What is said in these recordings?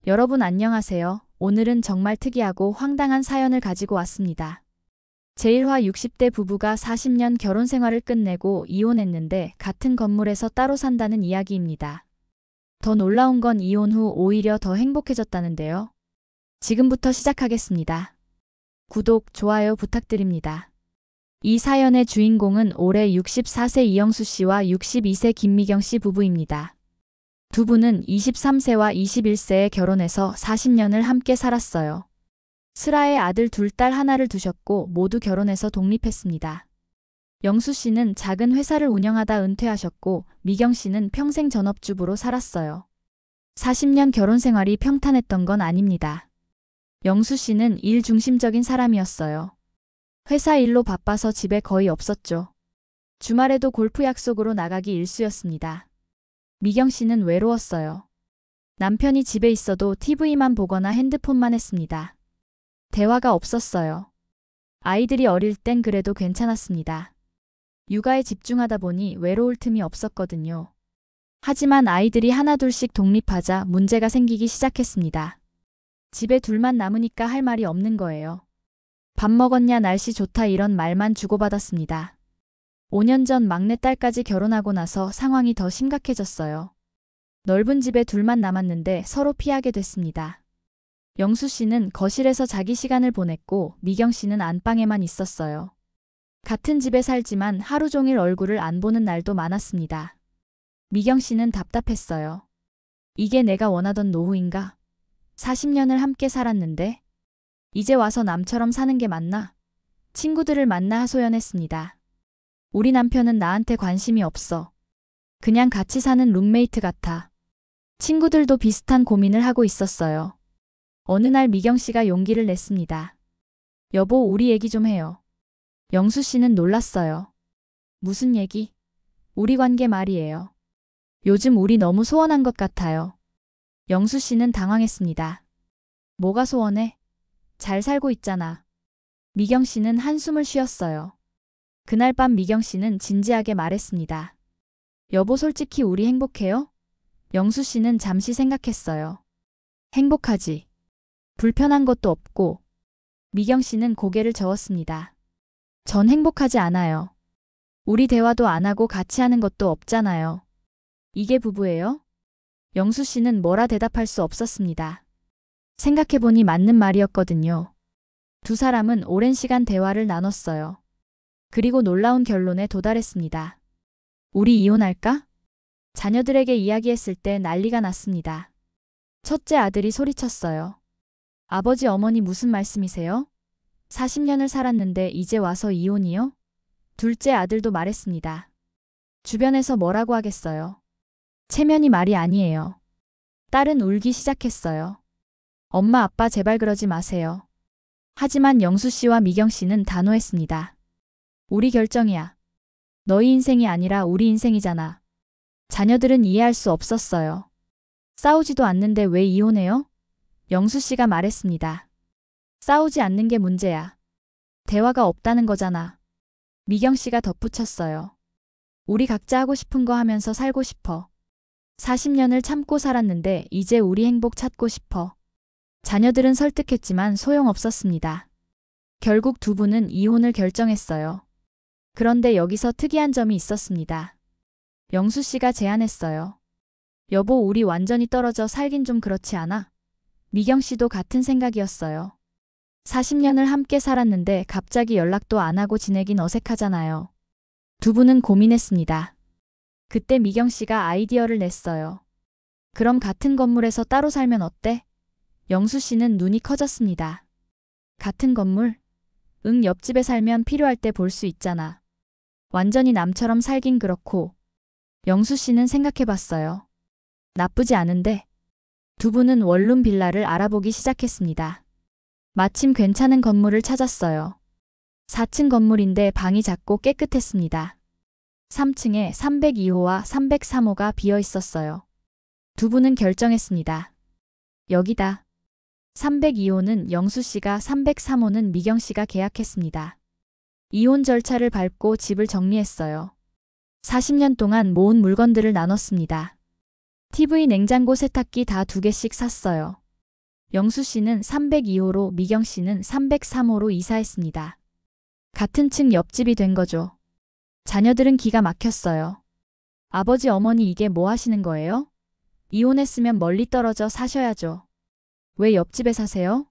여러분 안녕하세요. 오늘은 정말 특이하고 황당한 사연을 가지고 왔습니다. 제1화 60대 부부가 40년 결혼 생활을 끝내고 이혼했는데 같은 건물에서 따로 산다는 이야기입니다. 더 놀라운 건 이혼 후 오히려 더 행복해졌다는데요. 지금부터 시작하겠습니다. 구독, 좋아요 부탁드립니다. 이 사연의 주인공은 올해 64세 이영수 씨와 62세 김미경 씨 부부입니다. 두 분은 23세와 21세에 결혼해서 40년을 함께 살았어요. 슬하에 아들 둘 딸 하나를 두셨고 모두 결혼해서 독립했습니다. 영수 씨는 작은 회사를 운영하다 은퇴하셨고 미경 씨는 평생 전업주부로 살았어요. 40년 결혼 생활이 평탄했던 건 아닙니다. 영수 씨는 일 중심적인 사람이었어요. 회사 일로 바빠서 집에 거의 없었죠. 주말에도 골프 약속으로 나가기 일쑤였습니다. 미경 씨는 외로웠어요. 남편이 집에 있어도 TV만 보거나 핸드폰만 했습니다. 대화가 없었어요. 아이들이 어릴 땐 그래도 괜찮았습니다. 육아에 집중하다 보니 외로울 틈이 없었거든요. 하지만 아이들이 하나둘씩 독립하자 문제가 생기기 시작했습니다. 집에 둘만 남으니까 할 말이 없는 거예요. 밥 먹었냐, 날씨 좋다 이런 말만 주고받았습니다. 5년 전 막내딸까지 결혼하고 나서 상황이 더 심각해졌어요. 넓은 집에 둘만 남았는데 서로 피하게 됐습니다. 영수 씨는 거실에서 자기 시간을 보냈고 미경 씨는 안방에만 있었어요. 같은 집에 살지만 하루 종일 얼굴을 안 보는 날도 많았습니다. 미경 씨는 답답했어요. 이게 내가 원하던 노후인가? 40년을 함께 살았는데 이제 와서 남처럼 사는 게 맞나? 친구들을 만나 하소연했습니다. 우리 남편은 나한테 관심이 없어. 그냥 같이 사는 룸메이트 같아. 친구들도 비슷한 고민을 하고 있었어요. 어느 날 미경 씨가 용기를 냈습니다. 여보, 우리 얘기 좀 해요. 영수 씨는 놀랐어요. 무슨 얘기? 우리 관계 말이에요. 요즘 우리 너무 소원한 것 같아요. 영수 씨는 당황했습니다. 뭐가 소원해? 잘 살고 있잖아. 미경 씨는 한숨을 쉬었어요. 그날 밤 미경 씨는 진지하게 말했습니다. 여보, 솔직히 우리 행복해요? 영수 씨는 잠시 생각했어요. 행복하지. 불편한 것도 없고. 미경 씨는 고개를 저었습니다. 전 행복하지 않아요. 우리 대화도 안 하고 같이 하는 것도 없잖아요. 이게 부부예요? 영수 씨는 뭐라 대답할 수 없었습니다. 생각해보니 맞는 말이었거든요. 두 사람은 오랜 시간 대화를 나눴어요. 그리고 놀라운 결론에 도달했습니다. 우리 이혼할까? 자녀들에게 이야기했을 때 난리가 났습니다. 첫째 아들이 소리쳤어요. 아버지, 어머니 무슨 말씀이세요? 40년을 살았는데 이제 와서 이혼이요? 둘째 아들도 말했습니다. 주변에서 뭐라고 하겠어요? 체면이 말이 아니에요. 딸은 울기 시작했어요. 엄마, 아빠 제발 그러지 마세요. 하지만 영수 씨와 미경 씨는 단호했습니다. 우리 결정이야. 너희 인생이 아니라 우리 인생이잖아. 자녀들은 이해할 수 없었어요. 싸우지도 않는데 왜 이혼해요? 영수 씨가 말했습니다. 싸우지 않는 게 문제야. 대화가 없다는 거잖아. 미경 씨가 덧붙였어요. 우리 각자 하고 싶은 거 하면서 살고 싶어. 40년을 참고 살았는데 이제 우리 행복 찾고 싶어. 자녀들은 설득했지만 소용없었습니다. 결국 두 분은 이혼을 결정했어요. 그런데 여기서 특이한 점이 있었습니다. 영수 씨가 제안했어요. 여보, 우리 완전히 떨어져 살긴 좀 그렇지 않아? 미경 씨도 같은 생각이었어요. 40년을 함께 살았는데 갑자기 연락도 안 하고 지내긴 어색하잖아요. 두 분은 고민했습니다. 그때 미경 씨가 아이디어를 냈어요. 그럼 같은 건물에서 따로 살면 어때? 영수 씨는 눈이 커졌습니다. 같은 건물? 응, 옆집에 살면 필요할 때 볼 수 있잖아. 완전히 남처럼 살긴 그렇고. 영수 씨는 생각해봤어요. 나쁘지 않은데. 두 분은 원룸 빌라를 알아보기 시작했습니다. 마침 괜찮은 건물을 찾았어요. 4층 건물인데 방이 작고 깨끗했습니다. 3층에 302호와 303호가 비어 있었어요. 두 분은 결정했습니다. 여기다. 302호는 영수 씨가, 303호는 미경 씨가 계약했습니다. 이혼 절차를 밟고 집을 정리했어요. 40년 동안 모은 물건들을 나눴습니다. TV, 냉장고, 세탁기 다 2개씩 샀어요. 영수 씨는 302호로 미경 씨는 303호로 이사했습니다. 같은 층 옆집이 된 거죠. 자녀들은 기가 막혔어요. 아버지 어머니 이게 뭐 하시는 거예요? 이혼했으면 멀리 떨어져 사셔야죠. 왜 옆집에 사세요?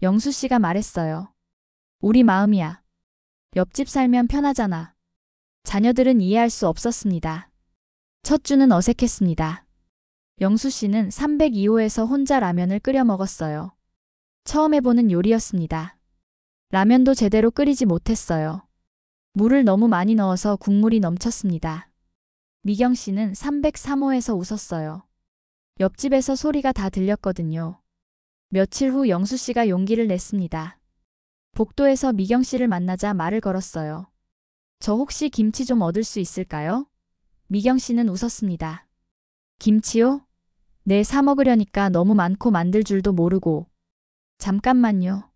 영수 씨가 말했어요. 우리 마음이야. 옆집 살면 편하잖아. 자녀들은 이해할 수 없었습니다. 첫 주는 어색했습니다. 영수 씨는 302호에서 혼자 라면을 끓여 먹었어요. 처음 해보는 요리였습니다. 라면도 제대로 끓이지 못했어요. 물을 너무 많이 넣어서 국물이 넘쳤습니다. 미경 씨는 303호에서 웃었어요. 옆집에서 소리가 다 들렸거든요. 며칠 후 영수 씨가 용기를 냈습니다. 복도에서 미경 씨를 만나자 말을 걸었어요. 저 혹시 김치 좀 얻을 수 있을까요? 미경 씨는 웃었습니다. 김치요? 네, 사 먹으려니까 너무 많고 만들 줄도 모르고. 잠깐만요.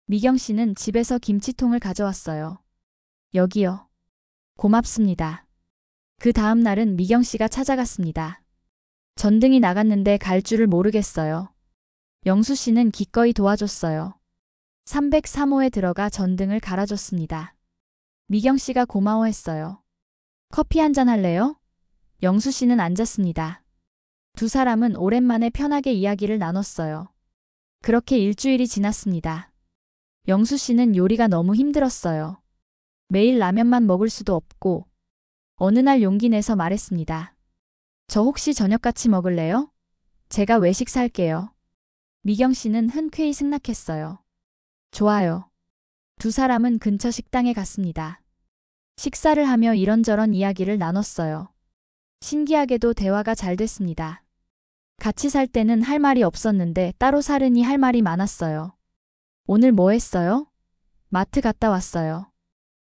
미경 씨는 집에서 김치통을 가져왔어요. 여기요. 고맙습니다. 그 다음 날은 미경 씨가 찾아갔습니다. 전등이 나갔는데 갈 줄을 모르겠어요. 영수 씨는 기꺼이 도와줬어요. 303호에 들어가 전등을 갈아줬습니다. 미경 씨가 고마워했어요. 커피 한잔 할래요? 영수 씨는 앉았습니다. 두 사람은 오랜만에 편하게 이야기를 나눴어요. 그렇게 일주일이 지났습니다. 영수 씨는 요리가 너무 힘들었어요. 매일 라면만 먹을 수도 없고 어느 날 용기 내서 말했습니다. 저 혹시 저녁 같이 먹을래요? 제가 외식 살게요. 미경 씨는 흔쾌히 승낙했어요. 좋아요. 두 사람은 근처 식당에 갔습니다. 식사를 하며 이런저런 이야기를 나눴어요. 신기하게도 대화가 잘 됐습니다. 같이 살 때는 할 말이 없었는데 따로 살으니 할 말이 많았어요. 오늘 뭐 했어요? 마트 갔다 왔어요.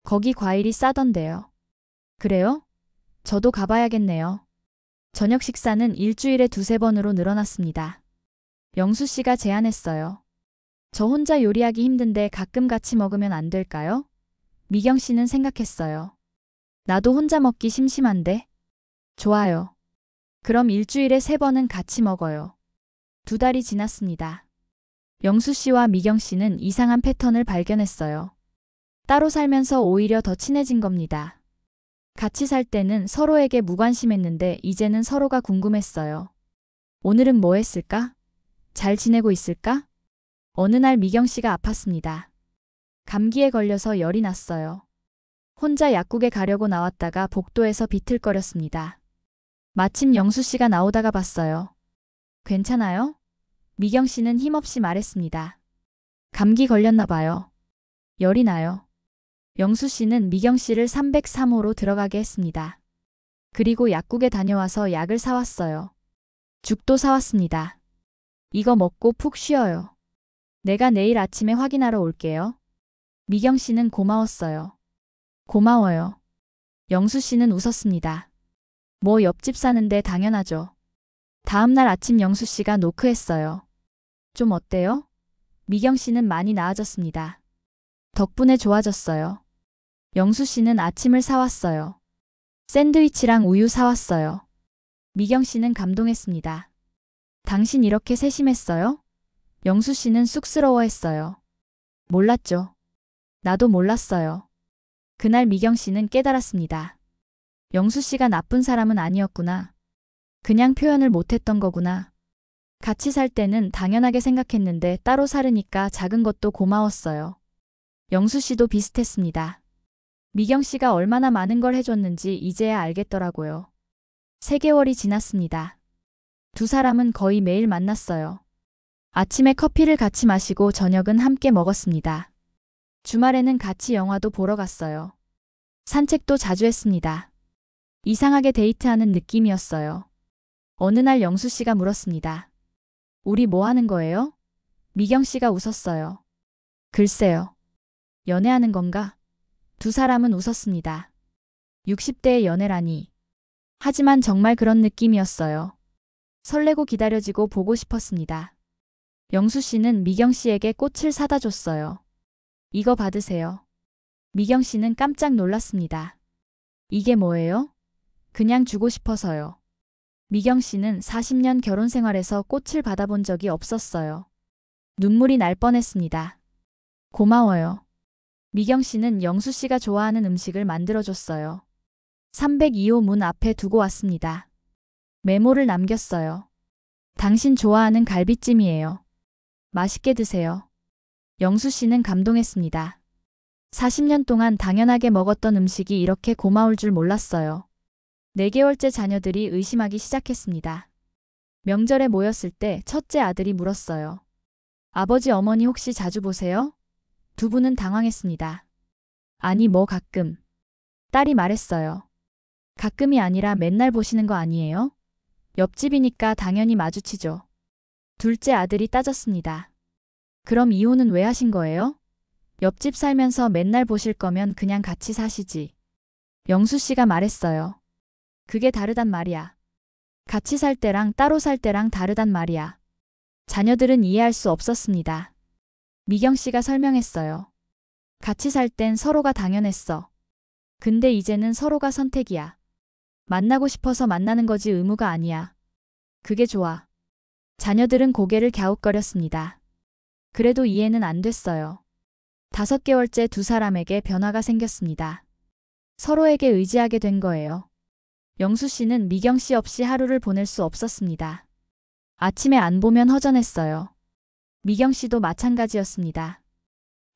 거기 과일이 싸던데요. 그래요? 저도 가봐야겠네요. 저녁 식사는 일주일에 2~3번으로 늘어났습니다. 영수 씨가 제안했어요. 저 혼자 요리하기 힘든데 가끔 같이 먹으면 안 될까요? 미경 씨는 생각했어요. 나도 혼자 먹기 심심한데. 좋아요. 그럼 일주일에 3번은 같이 먹어요. 2달이 지났습니다. 영수 씨와 미경 씨는 이상한 패턴을 발견했어요. 따로 살면서 오히려 더 친해진 겁니다. 같이 살 때는 서로에게 무관심했는데 이제는 서로가 궁금했어요. 오늘은 뭐 했을까? 잘 지내고 있을까? 어느 날 미경 씨가 아팠습니다. 감기에 걸려서 열이 났어요. 혼자 약국에 가려고 나왔다가 복도에서 비틀거렸습니다. 마침 영수 씨가 나오다가 봤어요. 괜찮아요? 미경 씨는 힘없이 말했습니다. 감기 걸렸나 봐요. 열이 나요. 영수 씨는 미경 씨를 303호로 들어가게 했습니다. 그리고 약국에 다녀와서 약을 사왔어요. 죽도 사왔습니다. 이거 먹고 푹 쉬어요. 내가 내일 아침에 확인하러 올게요. 미경 씨는 고마웠어요. 고마워요. 영수 씨는 웃었습니다. 뭐 옆집 사는데 당연하죠. 다음 날 아침 영수 씨가 노크했어요. 좀 어때요? 미경 씨는 많이 나아졌습니다. 덕분에 좋아졌어요. 영수 씨는 아침을 사왔어요. 샌드위치랑 우유 사왔어요. 미경 씨는 감동했습니다. 당신 이렇게 세심했어요? 영수 씨는 쑥스러워했어요. 몰랐죠. 나도 몰랐어요. 그날 미경 씨는 깨달았습니다. 영수 씨가 나쁜 사람은 아니었구나. 그냥 표현을 못했던 거구나. 같이 살 때는 당연하게 생각했는데 따로 살으니까 작은 것도 고마웠어요. 영수 씨도 비슷했습니다. 미경 씨가 얼마나 많은 걸 해줬는지 이제야 알겠더라고요. 3개월이 지났습니다. 두 사람은 거의 매일 만났어요. 아침에 커피를 같이 마시고 저녁은 함께 먹었습니다. 주말에는 같이 영화도 보러 갔어요. 산책도 자주 했습니다. 이상하게 데이트하는 느낌이었어요. 어느 날 영수 씨가 물었습니다. 우리 뭐 하는 거예요? 미경 씨가 웃었어요. 글쎄요. 연애하는 건가? 두 사람은 웃었습니다. 60대의 연애라니. 하지만 정말 그런 느낌이었어요. 설레고 기다려지고 보고 싶었습니다. 영수 씨는 미경 씨에게 꽃을 사다 줬어요. 이거 받으세요. 미경 씨는 깜짝 놀랐습니다. 이게 뭐예요? 그냥 주고 싶어서요. 미경 씨는 40년 결혼 생활에서 꽃을 받아본 적이 없었어요. 눈물이 날 뻔했습니다. 고마워요. 미경 씨는 영수 씨가 좋아하는 음식을 만들어줬어요. 302호 문 앞에 두고 왔습니다. 메모를 남겼어요. 당신 좋아하는 갈비찜이에요. 맛있게 드세요. 영수 씨는 감동했습니다. 40년 동안 당연하게 먹었던 음식이 이렇게 고마울 줄 몰랐어요. 4개월째 자녀들이 의심하기 시작했습니다. 명절에 모였을 때 첫째 아들이 물었어요. 아버지 어머니 혹시 자주 보세요? 두 분은 당황했습니다. 아니 뭐 가끔. 딸이 말했어요. 가끔이 아니라 맨날 보시는 거 아니에요? 옆집이니까 당연히 마주치죠. 둘째 아들이 따졌습니다. 그럼 이혼은 왜 하신 거예요? 옆집 살면서 맨날 보실 거면 그냥 같이 사시지. 영수 씨가 말했어요. 그게 다르단 말이야. 같이 살 때랑 따로 살 때랑 다르단 말이야. 자녀들은 이해할 수 없었습니다. 미경 씨가 설명했어요. 같이 살 땐 서로가 당연했어. 근데 이제는 서로가 선택이야. 만나고 싶어서 만나는 거지 의무가 아니야. 그게 좋아. 자녀들은 고개를 갸웃거렸습니다. 그래도 이해는 안 됐어요. 5개월째 두 사람에게 변화가 생겼습니다. 서로에게 의지하게 된 거예요. 영수 씨는 미경 씨 없이 하루를 보낼 수 없었습니다. 아침에 안 보면 허전했어요. 미경 씨도 마찬가지였습니다.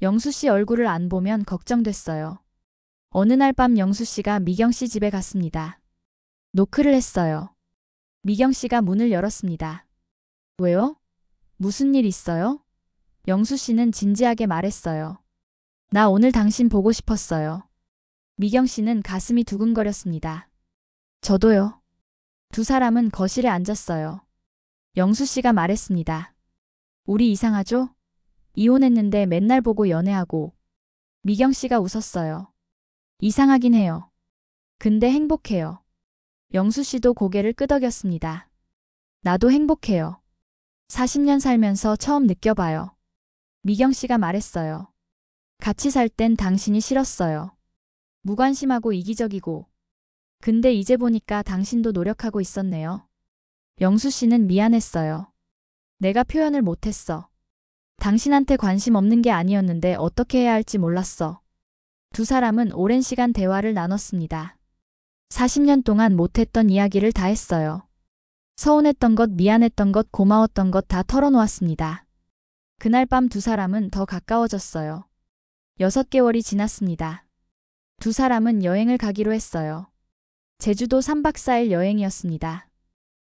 영수 씨 얼굴을 안 보면 걱정됐어요. 어느 날 밤 영수 씨가 미경 씨 집에 갔습니다. 노크를 했어요. 미경 씨가 문을 열었습니다. 왜요? 무슨 일 있어요? 영수 씨는 진지하게 말했어요. 나 오늘 당신 보고 싶었어요. 미경 씨는 가슴이 두근거렸습니다. 저도요. 두 사람은 거실에 앉았어요. 영수 씨가 말했습니다. 우리 이상하죠? 이혼했는데 맨날 보고 연애하고. 미경 씨가 웃었어요. 이상하긴 해요. 근데 행복해요. 영수 씨도 고개를 끄덕였습니다. 나도 행복해요. 40년 살면서 처음 느껴봐요. 미경 씨가 말했어요. 같이 살 땐 당신이 싫었어요. 무관심하고 이기적이고. 근데 이제 보니까 당신도 노력하고 있었네요. 영수 씨는 미안했어요. 내가 표현을 못했어. 당신한테 관심 없는 게 아니었는데 어떻게 해야 할지 몰랐어. 두 사람은 오랜 시간 대화를 나눴습니다. 40년 동안 못했던 이야기를 다 했어요. 서운했던 것, 미안했던 것, 고마웠던 것 다 털어놓았습니다. 그날 밤 두 사람은 더 가까워졌어요. 6개월이 지났습니다. 두 사람은 여행을 가기로 했어요. 제주도 3박 4일 여행이었습니다.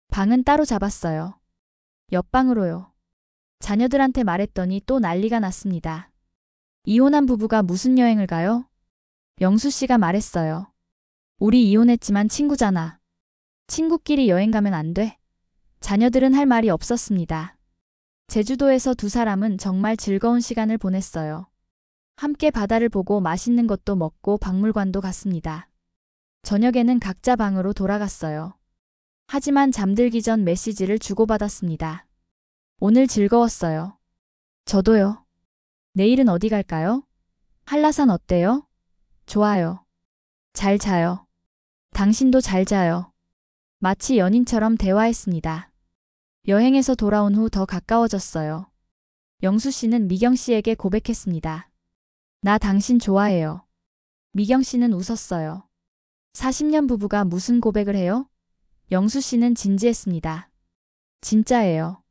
방은 따로 잡았어요. 옆방으로요. 자녀들한테 말했더니 또 난리가 났습니다. 이혼한 부부가 무슨 여행을 가요? 영수 씨가 말했어요. 우리 이혼했지만 친구잖아. 친구끼리 여행 가면 안 돼? 자녀들은 할 말이 없었습니다. 제주도에서 두 사람은 정말 즐거운 시간을 보냈어요. 함께 바다를 보고 맛있는 것도 먹고 박물관도 갔습니다. 저녁에는 각자 방으로 돌아갔어요. 하지만 잠들기 전 메시지를 주고받았습니다. 오늘 즐거웠어요. 저도요. 내일은 어디 갈까요? 한라산 어때요? 좋아요. 잘 자요. 당신도 잘 자요. 마치 연인처럼 대화했습니다. 여행에서 돌아온 후 더 가까워졌어요. 영수 씨는 미경 씨에게 고백했습니다. 나 당신 좋아해요. 미경 씨는 웃었어요. 40년 부부가 무슨 고백을 해요? 영수 씨는 진지했습니다. 진짜예요.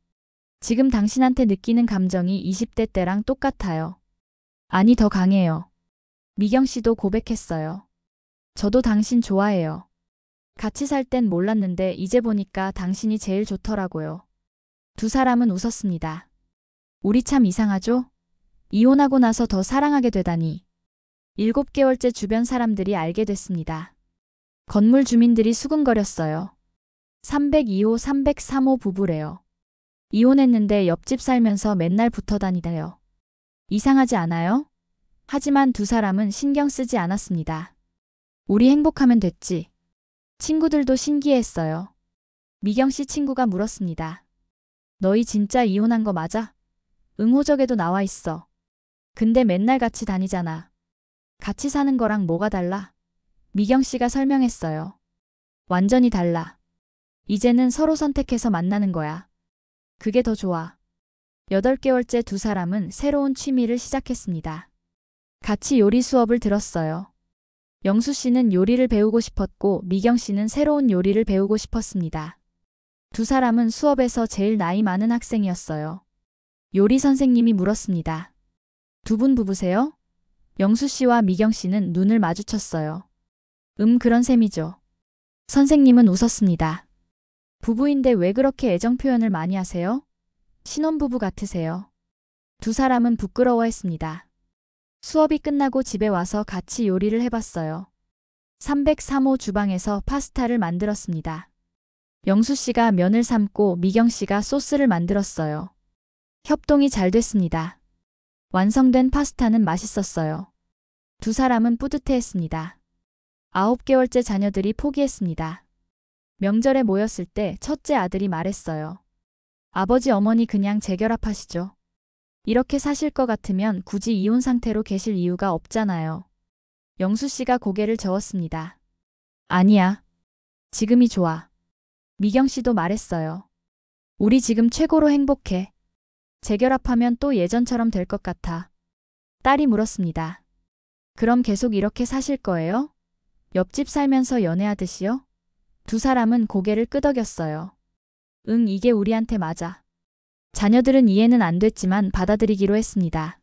지금 당신한테 느끼는 감정이 20대 때랑 똑같아요. 아니 더 강해요. 미경 씨도 고백했어요. 저도 당신 좋아해요. 같이 살 땐 몰랐는데 이제 보니까 당신이 제일 좋더라고요. 두 사람은 웃었습니다. 우리 참 이상하죠? 이혼하고 나서 더 사랑하게 되다니. 7개월째 주변 사람들이 알게 됐습니다. 건물 주민들이 수근거렸어요. 302호, 303호 부부래요. 이혼했는데 옆집 살면서 맨날 붙어 다니다요. 이상하지 않아요? 하지만 두 사람은 신경 쓰지 않았습니다. 우리 행복하면 됐지. 친구들도 신기해했어요. 미경 씨 친구가 물었습니다. 너희 진짜 이혼한 거 맞아? 응호적에도 나와 있어. 근데 맨날 같이 다니잖아. 같이 사는 거랑 뭐가 달라? 미경 씨가 설명했어요. 완전히 달라. 이제는 서로 선택해서 만나는 거야. 그게 더 좋아. 8개월째 두 사람은 새로운 취미를 시작했습니다. 같이 요리 수업을 들었어요. 영수 씨는 요리를 배우고 싶었고 미경 씨는 새로운 요리를 배우고 싶었습니다. 두 사람은 수업에서 제일 나이 많은 학생이었어요. 요리 선생님이 물었습니다. 두 분 부부세요? 영수 씨와 미경 씨는 눈을 마주쳤어요. 그런 셈이죠. 선생님은 웃었습니다. 부부인데 왜 그렇게 애정 표현을 많이 하세요? 신혼부부 같으세요. 두 사람은 부끄러워했습니다. 수업이 끝나고 집에 와서 같이 요리를 해봤어요. 303호 주방에서 파스타를 만들었습니다. 영수 씨가 면을 삶고 미경 씨가 소스를 만들었어요. 협동이 잘 됐습니다. 완성된 파스타는 맛있었어요. 두 사람은 뿌듯해했습니다. 9개월째 자녀들이 포기했습니다. 명절에 모였을 때 첫째 아들이 말했어요. 아버지 어머니 그냥 재결합하시죠. 이렇게 사실 것 같으면 굳이 이혼 상태로 계실 이유가 없잖아요. 영수 씨가 고개를 저었습니다. 아니야. 지금이 좋아. 미경 씨도 말했어요. 우리 지금 최고로 행복해. 재결합하면 또 예전처럼 될 것 같아. 딸이 물었습니다. 그럼 계속 이렇게 사실 거예요? 옆집 살면서 연애하듯이요? 두 사람은 고개를 끄덕였어요. 응, 이게 우리한테 맞아. 자녀들은 이해는 안 됐지만 받아들이기로 했습니다.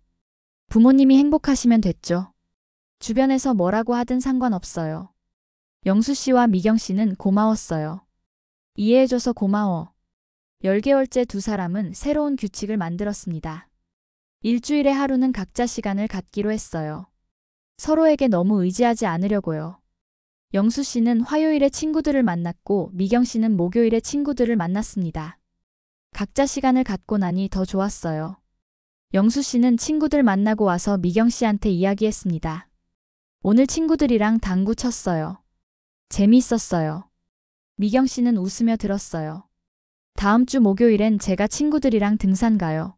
부모님이 행복하시면 됐죠. 주변에서 뭐라고 하든 상관없어요. 영수 씨와 미경 씨는 고마웠어요. 이해해줘서 고마워. 10개월째 두 사람은 새로운 규칙을 만들었습니다. 일주일에 하루는 각자 시간을 갖기로 했어요. 서로에게 너무 의지하지 않으려고요. 영수 씨는 화요일에 친구들을 만났고 미경 씨는 목요일에 친구들을 만났습니다. 각자 시간을 갖고 나니 더 좋았어요. 영수 씨는 친구들 만나고 와서 미경 씨한테 이야기했습니다. 오늘 친구들이랑 당구 쳤어요. 재미있었어요. 미경 씨는 웃으며 들었어요. 다음 주 목요일엔 제가 친구들이랑 등산 가요.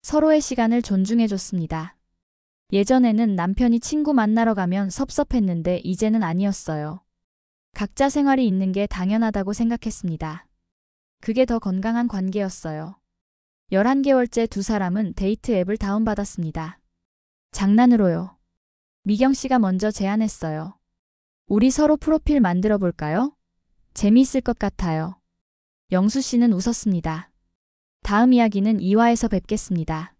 서로의 시간을 존중해줬습니다. 예전에는 남편이 친구 만나러 가면 섭섭했는데 이제는 아니었어요. 각자 생활이 있는 게 당연하다고 생각했습니다. 그게 더 건강한 관계였어요. 11개월째 두 사람은 데이트 앱을 다운받았습니다. 장난으로요. 미경 씨가 먼저 제안했어요. 우리 서로 프로필 만들어 볼까요? 재미있을 것 같아요. 영수 씨는 웃었습니다. 다음 이야기는 2화에서 뵙겠습니다.